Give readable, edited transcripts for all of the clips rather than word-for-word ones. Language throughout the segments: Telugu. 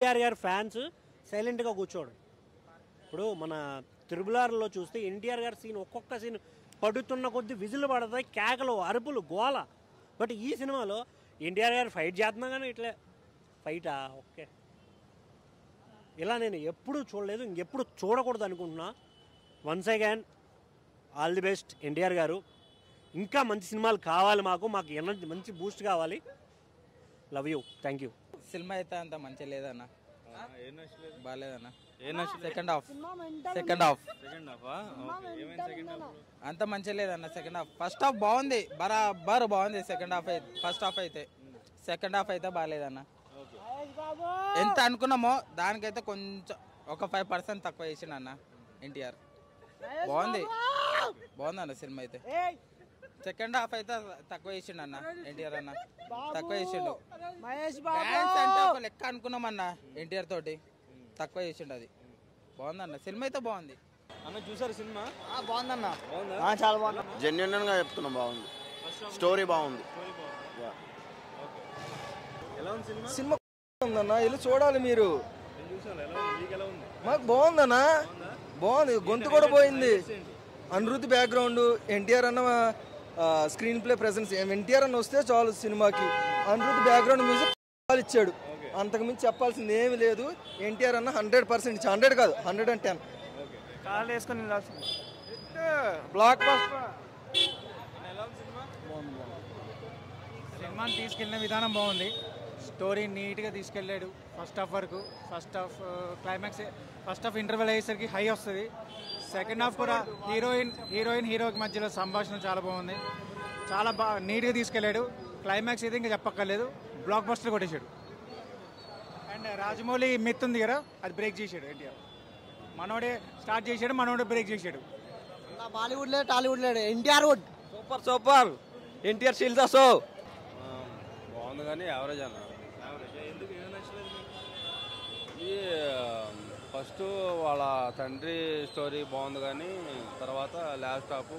ఎన్టీఆర్ గారి ఫ్యాన్స్ సైలెంట్గా కూర్చోడు. ఇప్పుడు మన త్రిబులార్లో చూస్తే ఎన్టీఆర్ గారి సీన్ ఒక్కొక్క సీన్ పడుతున్న కొద్ది విజులు పడతాయి, కేకలు, అరుపులు, గోల. బట్ ఈ సినిమాలో ఎన్టీఆర్ గారు ఫైట్ చేస్తున్నా కానీ ఇట్లే ఫైటా ఓకే, ఇలా నేను ఎప్పుడు చూడలేదు, ఇంకెప్పుడు చూడకూడదు అనుకుంటున్నా. Once again all the best NTR గారు. ఇంకా మంచి సినిమాలు కావాలి, మాకు ఎనర్జీ మంచి బూస్ట్ కావాలి. Love you, thank you. Cinema అయితే అంత మంచిగా లేదన్న, బాగాలేదన్న. సెకండ్ హాఫ్ అంత మంచిగా లేదన్న. సెకండ్ హాఫ్, ఫస్ట్ హాఫ్ బాగుంది, బరాబర్ బాగుంది. ఫస్ట్ హాఫ్ అయితే సెకండ్ హాఫ్ అయితే బాగాలేదన్న. ఎంత అనుకున్నామో దానికైతే కొంచెం ఒక 5% తక్కువ చేసిండు అన్న ఎన్టీఆర్. బాగుందన్న సినిమా అయితే. సెకండ్ హాఫ్ అయితే తక్కువ చేసిండు అన్న ఎన్టీఆర్ అన్న, తక్కువ చేసిండు. డాన్స్ అంటే ఒక లెక్క అనుకున్నామన్న ఎన్టీఆర్ తోటి, తక్కువ చేసిండు. అది బాగుందన్న సినిమా అయితే బాగుంది అన్న. చూసారు సినిమా? బాగుందన్న, చాలా బాగుంది. జెన్యూన్ గా చెప్తున్నా, బాగుంది. స్టోరీ బాగుంది. సినిమా ఉందన్న, వెళ్ళి చూడాలి మీరు. మాకు బాగుందన్న, బాగుంది. గొంతు కూడా పోయింది. అనిరుద్ధ్ బ్యాక్గ్రౌండ్, ఎన్టీఆర్ అన్న స్క్రీన్ ప్లే ప్రెసెన్స్. ఎన్టీఆర్ అన్న వస్తే చాలు సినిమాకి. అనిరుద్ధ్ బ్యాక్గ్రౌండ్ మ్యూజిక్ ఇచ్చాడు, అంతకుమించి చెప్పాల్సింది ఏమి లేదు. ఎన్టీఆర్ అన్న 100% 100 కాదు 110. కాళ్ళు వేసుకొని బ్లాక్ బస్టర్. సినిమాని తీసుకెళ్ళిన విధానం బాగుంది, స్టోరీ నీట్గా తీసుకెళ్ళాడు. ఫస్ట్ హాఫ్ వరకు, first half climax, first half interval అయ్యేసరికి హై వస్తుంది. సెకండ్ హాఫ్ కూడా హీరోకి మధ్యలో సంభాషణ చాలా బాగుంది, చాలా నీట్గా తీసుకెళ్ళాడు. క్లైమాక్స్ అయితే ఇంకా చెప్పక్కర్లేదు, బ్లాక్ బస్టర్ కొట్టేశాడు. అండ్ రాజమౌళి మిత్ ఉంది కదా, అది బ్రేక్ చేశాడు ఎన్టీఆర్. మనోడే స్టార్ట్ చేశాడు, మనోడే బ్రేక్ చేశాడు. బాలీవుడ్ లేదు, టాలీవుడ్ లేదు, ఎన్టీఆర్ వుడ్. సూపర్ ఎన్టీఆర్ షీల్స్ సో బాగుంది కానీ యావరేజ్ అన్న. ఫస్ట్ వాళ్ళ తండ్రి స్టోరీ బాగుంది కానీ తర్వాత లాస్ట్ హాఫ్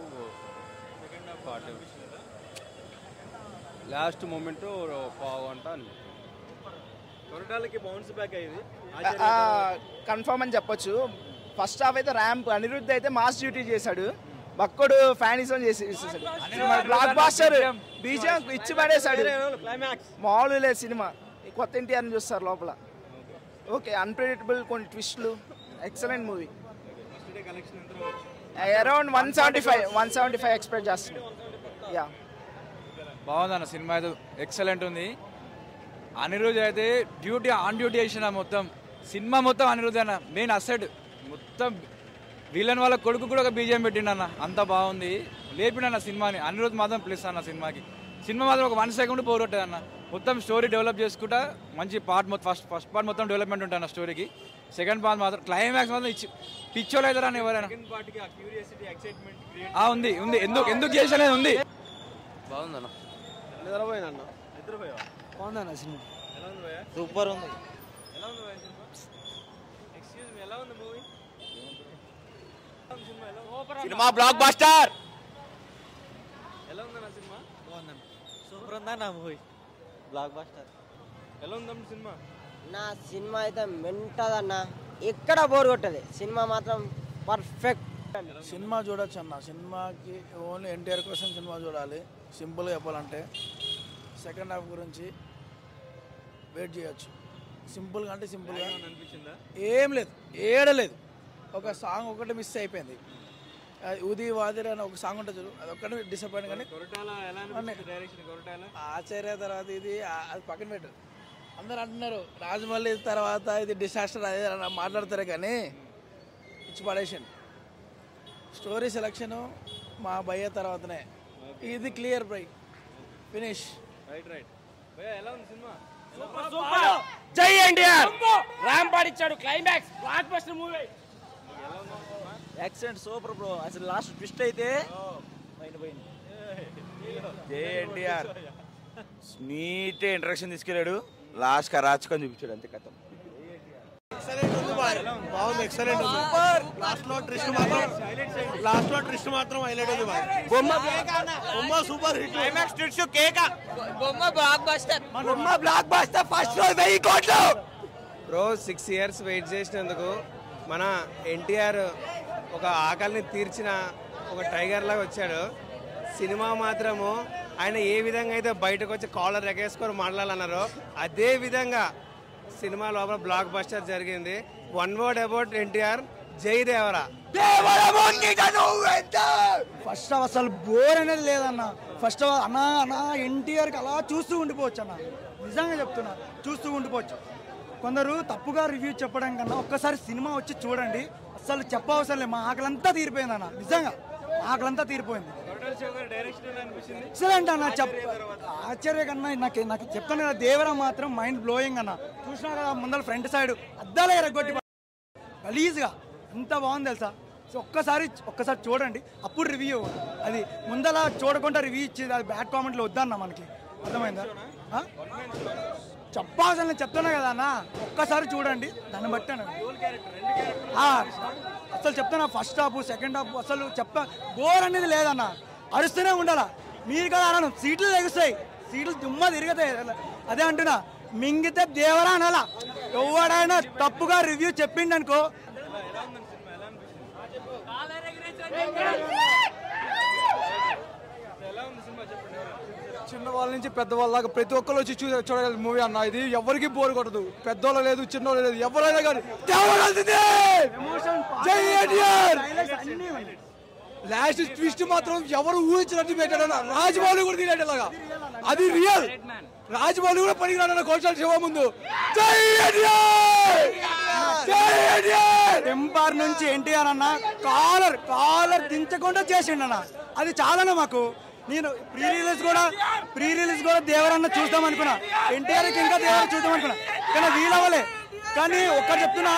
లాస్ట్ మూమెంట్ బాగుంటా అనిపిస్తుంది. కొరటాలకి బౌన్స్ బ్యాక్ అయ్యింది కన్ఫర్మ్ అని చెప్పొచ్చు. ఫస్ట్ హాఫ్ అయితే ర్యాంప్, అనిరుద్ధ్ అయితే మాస్ డ్యూటీ చేశాడు, బక్కడు ఫ్యానిజం చేసేసాడు. బ్లాక్ బాస్టర్ బీజం ఇచ్చి పడేశాడు. మామూలు లేదు సినిమా. కొత్త ఎన్టీఆర్ని చూస్తారు లోపల. ఓకే, అన్ప్రెడిక్టబుల్, కొన్ని ట్విస్ట్లు. Excellent movie. అరౌండ్ 175 ఎక్స్పెక్ట్ చేస్తుంది. యా, బాగుందన్న సినిమా అయితే ఎక్సలెంట్ ఉంది. అనిరుద్ధ్ అయితే ఆన్ డ్యూటీ చేసిన మొత్తం సినిమా మొత్తం అనిరుద్ధ్ అన్న మెయిన్ అసెట్. మొత్తం విలన్ వాళ్ళ కొడుకు కూడా ఒక బీజం పెట్టిండన్న, అంత బాగుంది. లేపిడన్న సినిమాని. అనిరుద్ధ్ మాత్రం ప్లస్ అన్న సినిమాకి. సినిమా మాత్రం ఒక 1 సెకండ్ పోగొట్టదు అన్న. మొత్తం స్టోరీ డెవలప్ చేసుకుంటా మంచి పార్ట్ మొత్తం ఫస్ట్ పార్ట్ మొత్తం డెవలప్మెంట్ ఉంటుంది స్టోరీకి. సెకండ్ పార్ట్ మాత్రం క్లైమాక్స్ మాత్రం పిచ్చోళ్ళు అవుతారా అని ఎవరైనా ఉంది ఉంది ఎందుకు చేసలేదు ఉంది. బాగుందన్న. బాగుందన్న సినిమా, సూపర్ ఉంది. Cinema block buster. ఎలా ఉందన్న సినిమా? బాగుందన్న, సూపర్ ఉందన్న మూవీ, బ్లాక్ బస్టర్. ఎలా ఉందన్న సినిమా? నా సినిమా అయితే మెంటదన్న, ఎక్కడ బోర్ కొట్టదు. సినిమా మాత్రం పర్ఫెక్ట్. సినిమా చూడొచ్చు అన్న. సినిమాకి ఓన్లీ ఎన్టీఆర్ కోసం సినిమా చూడాలి. సింపుల్గా చెప్పాలంటే సెకండ్ హాఫ్ గురించి వెయిట్ చేయొచ్చు. సింపుల్గా అంటే సింపుల్గా ఏం లేదు, ఏడలేదు. ఒక సాంగ్ ఒకటి మిస్ అయిపోయింది. ఉది వాదిర అని ఒక సాంగ్ ఉంటుంది చూడు, అది ఒక్కటి డిసప్పాయింట్. కానీ ఆచార్య తర్వాత ఇది అది పక్కన పెట్టారు. అందరు అంటున్నారు రాజమౌళి తర్వాత ఇది డిసాస్టర్ అదే మాట్లాడతారే, కానీ ఇచ్చి పడేసాను. స్టోరీ సెలక్షను మా భయ్య తర్వాతనే. ఇది క్లియర్ బ్రై ఫినిష్. ఎలా ఉంది సినిమా? జై ఎన్టీఆర్. ర్యాంప్ పాడిచ్చాడు, climax blockbuster movie. Accident super bro. అసలు లాస్ట్ ట్విస్ట్ అయితే పోయింది. జై ఎన్టీఆర్. నీట్ ఇంట్రడక్షన్ తీసుకెళ్ళాడు, లాస్ట్ కరాచుకొని చూపించాడు, అంతే కథ. బాగుంది, ఎక్సలెంట్ ఉంది. లాస్ట్ లో ట్విస్ట్ మాత్రం హైలైట్ ఉంది. బొమ్మ సూపర్ హిట్. క్లైమాక్స్ ట్విస్ట్ కేక. బొమ్మ బ్లాక్ బస్టర్ ఫస్ట్ రోజు 1000 కోట్లు. బ్రో 6 years వెయిట్ చేసినందుకు మన ఎన్టీఆర్ ఒక ఆకలిని తీర్చిన ఒక టైగర్ లాగా వచ్చాడు. సినిమా మాత్రము ఆయన ఏ విధంగా అయితే బయటకు వచ్చి కాలర్ ఎగేసుకొని మాట్లాడాలన్నారో అదే విధంగా సినిమా లోపల బ్లాక్ బస్టర్ జరిగింది. వన్ వర్డ్ అబౌట్ ఎన్టీఆర్, జై దేవరా. ఫస్ట్ హాఫ్ అసలు బోర్ అనేది లేదన్న. ఫస్ట్ హాఫ్ అన్నా ఎన్టీఆర్కి అలా చూస్తూ ఉండిపోవచ్చు అన్న, నిజంగా చెప్తున్నా, చూస్తూ ఉండిపోవచ్చు. కొందరు తప్పుగా రివ్యూ చెప్పడం కన్నా ఒక్కసారి సినిమా వచ్చి చూడండి, అసలు చెప్పవసరం లేదు. మా ఆకలంతా తీరిపోయింది అన్న, నిజంగా ఆకలంతా తీరిపోయింది. ఎక్సలెంట్ అన్న, ఆశ్చర్య కన్నా నాకు చెప్తాను కదా, దేవరా మాత్రం మైండ్ బ్లోయింగ్ అన్న. చూసినా కదా ముందర ఫ్రంట్ సైడ్ అద్దాలే ఎరగొట్టి గలీజ్గా ఎంత బాగుంది తెలుసా. సో ఒక్కసారి చూడండి, అప్పుడు రివ్యూ. అది ముందలా చూడకుండా రివ్యూ ఇచ్చేది, అది బ్యాడ్ కామెంట్లో వద్దన్న మనకి, అర్థమైందా? చెప్పాల్సిన చెప్తున్నా కదా అన్న, ఒక్కసారి చూడండి, దాన్ని బట్టి అసలు చెప్తున్నా. ఫస్ట్ హాఫ్ సెకండ్ హాఫ్ అసలు బోర్ అనేది లేదన్న, అరుస్తూనే ఉండాలా. మీరు కదా అన్నాను, సీట్లు తెగుస్తాయి, సీట్లు దుమ్మ తిరుగుతాయి. అదే అంటున్నా, మింగితే దేవరా అనాలా. ఎవడైనా తప్పుగా రివ్యూ చెప్పిండనుకో, చిన్నవాళ్ళ నుంచి పెద్దవాళ్ళ దాకా ప్రతి ఒక్కరు వచ్చి చూడగల మూవీ అన్న. ఇది ఎవరికి బోర్ కొట్టదు, పెద్దోళ్ళు లేదు, చిన్నోళ్ళు లేదు, ఎవరైనా కానీ లాస్ట్ ట్విస్ట్ మాత్రం ఎవరు ఊహించినట్టు పెట్టాడన్న. రాజమౌళి కూడా తినేటలాగా, అది రియల్. రాజమౌళి కూడా పనికిరాడన్న కోశాల శివ ముందు. టెంపర్ నుంచి ఎన్టీఆర్ అన్న కాలర్ దించకుండా చేసిండన్న, అది చాలన్నా మాకు. నేను ప్రీ రిలీజ్ కూడా దేవరన్న చూద్దాం అనుకున్నా, ఎన్టీఆర్కి ఇంకా దేవర చూద్దాం అనుకున్నా, కానీ వీలవ్వలే. కానీ ఒక్కటి చెప్తున్నా,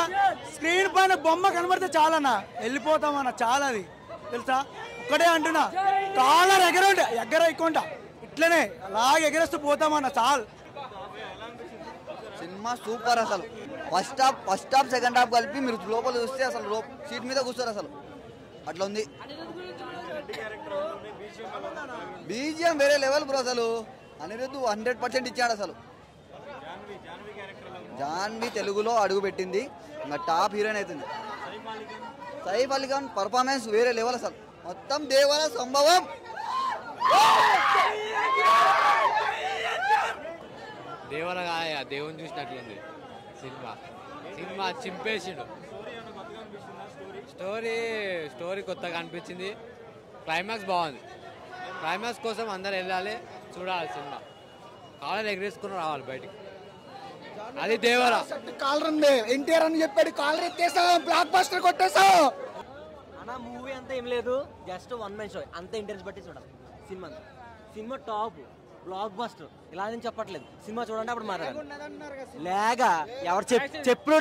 స్క్రీన్ పైన బొమ్మ కనబడితే చాలన్నా వెళ్ళిపోతామన్న, చాలా అది తెలుసా. ఒక్కటే అంటున్నా, కాలర్ ఎగరైకుండా ఇట్లనే అలాగే ఎగరేస్తూ పోతామన్న, చాలు. సినిమా సూపర్ అసలు. ఫస్ట్ హాఫ్ సెకండ్ హాఫ్ కలిపి మీరు లోపల చూస్తే అసలు సీట్ మీద కూర్చోరు అసలు, అట్లా ఉంది. బీజిఎం వేరే లెవెల్ బ్రో. అసలు అనిరుద్ధ్ 100% ఇచ్చాడు అసలు. జాన్వి తెలుగులో అడుగు పెట్టింది, ఇంకా టాప్ హీరోయిన్ అవుతుంది. సైఫ్ అలీ ఖాన్ పర్ఫార్మెన్స్ వేరే లెవెల్ అసలు. మొత్తం దేవర సంభవం. దేవర దేవుని చూసినట్లుంది సినిమా చింపేసిండు. స్టోరీ కొత్తగా అనిపించింది. క్లైమాక్స్ బాగుంది. క్లైమాక్స్ కోసం అందరు వెళ్ళాలి, చూడాలి సినిమా. కాలర్ ఎగరేసుకుని రావాలి బయటికి, అది దేవరా. కాలర్ ఉంది, ఎన్టీఆర్ అని చెప్పాడు, కాలర్ ఎత్తేసాం, బ్లాక్ బస్టర్ కొట్టేసాం అన్న. మూవీ అంతా ఏం లేదు, జస్ట్ 1 man షో, అంత ఇంట్రెస్ట్ బట్టి చూడాలి సినిమా టాప్ బ్లాక్ బస్టర్. ఇలా నేను చెప్పట్లేదు, సినిమా చూడండి అప్పుడు మాట్లాడాలి. లేగా ఎవరు చెప్పు